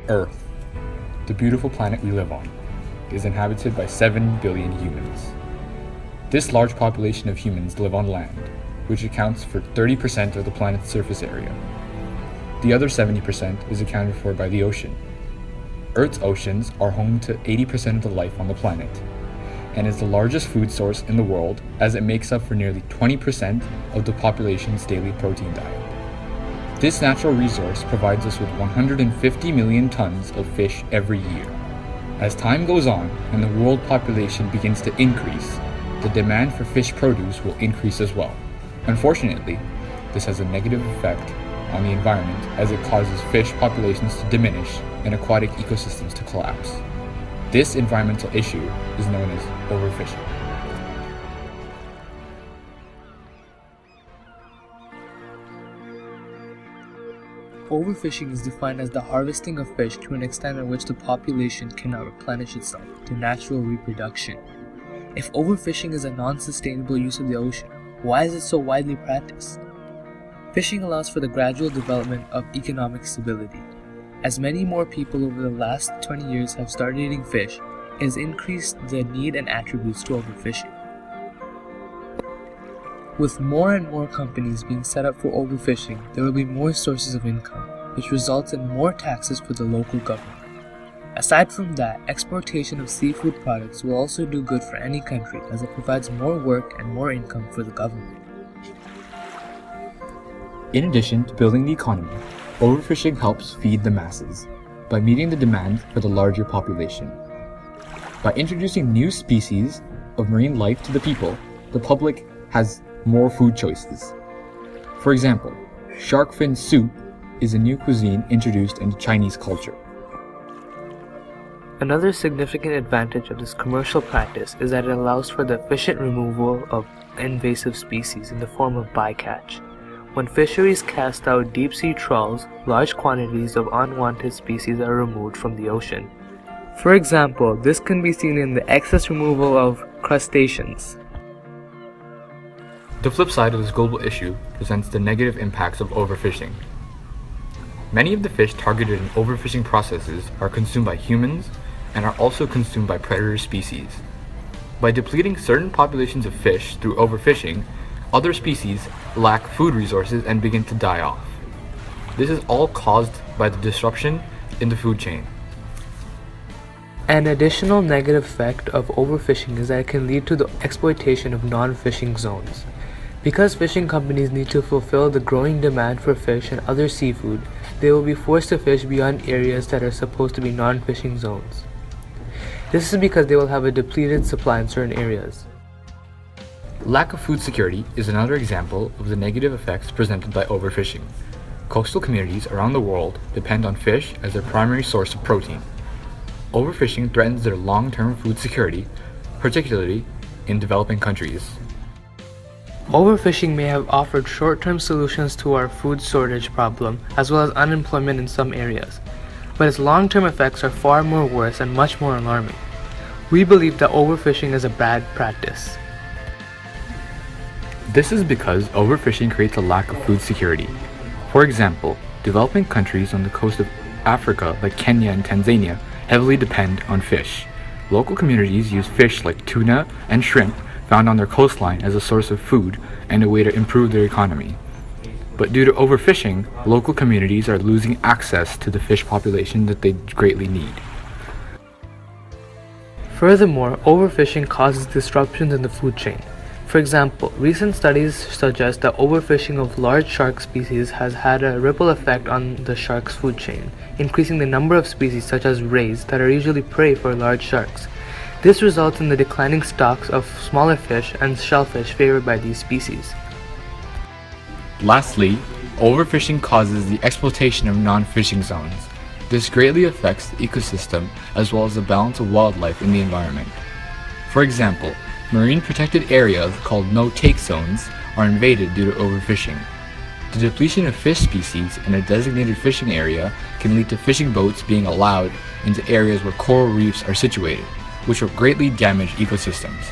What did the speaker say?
Earth, the beautiful planet we live on, is inhabited by 7 billion humans. This large population of humans live on land, which accounts for 30% of the planet's surface area. The other 70% is accounted for by the ocean. Earth's oceans are home to 80% of the life on the planet, and is the largest food source in the world as it makes up for nearly 20% of the population's daily protein diet. This natural resource provides us with 150 million tons of fish every year. As time goes on and the world population begins to increase, the demand for fish produce will increase as well. Unfortunately, this has a negative effect on the environment as it causes fish populations to diminish and aquatic ecosystems to collapse. This environmental issue is known as overfishing. Overfishing is defined as the harvesting of fish to an extent at which the population cannot replenish itself through natural reproduction. If overfishing is a non-sustainable use of the ocean, why is it so widely practiced? Fishing allows for the gradual development of economic stability. As many more people over the last 20 years have started eating fish, it has increased the need and attributes to overfishing. With more and more companies being set up for overfishing, there will be more sources of income, which results in more taxes for the local government. Aside from that, exportation of seafood products will also do good for any country as it provides more work and more income for the government. In addition to building the economy, overfishing helps feed the masses by meeting the demand for the larger population. By introducing new species of marine life to the people, the public has more food choices. For example, shark fin soup is a new cuisine introduced into Chinese culture. Another significant advantage of this commercial practice is that it allows for the efficient removal of invasive species in the form of bycatch. When fisheries cast out deep-sea trawls, large quantities of unwanted species are removed from the ocean. For example, this can be seen in the excess removal of crustaceans. The flip side of this global issue presents the negative impacts of overfishing. Many of the fish targeted in overfishing processes are consumed by humans and are also consumed by predator species. By depleting certain populations of fish through overfishing, other species lack food resources and begin to die off. This is all caused by the disruption in the food chain. An additional negative effect of overfishing is that it can lead to the exploitation of non-fishing zones. Because fishing companies need to fulfill the growing demand for fish and other seafood, they will be forced to fish beyond areas that are supposed to be non-fishing zones. This is because they will have a depleted supply in certain areas. Lack of food security is another example of the negative effects presented by overfishing. Coastal communities around the world depend on fish as their primary source of protein. Overfishing threatens their long-term food security, particularly in developing countries. Overfishing may have offered short-term solutions to our food shortage problem, as well as unemployment in some areas, but its long-term effects are far more worse and much more alarming. We believe that overfishing is a bad practice. This is because overfishing creates a lack of food security. For example, developing countries on the coast of Africa like Kenya and Tanzania heavily depend on fish. Local communities use fish like tuna and shrimp found on their coastline as a source of food and a way to improve their economy. But due to overfishing, local communities are losing access to the fish population that they greatly need. Furthermore, overfishing causes disruptions in the food chain. For example, recent studies suggest that overfishing of large shark species has had a ripple effect on the shark's food chain, increasing the number of species such as rays that are usually prey for large sharks. This results in the declining stocks of smaller fish and shellfish favored by these species. Lastly, overfishing causes the exploitation of non-fishing zones. This greatly affects the ecosystem as well as the balance of wildlife in the environment. For example, marine protected areas called no-take zones are invaded due to overfishing. The depletion of fish species in a designated fishing area can lead to fishing boats being allowed into areas where coral reefs are situated, which will greatly damage ecosystems.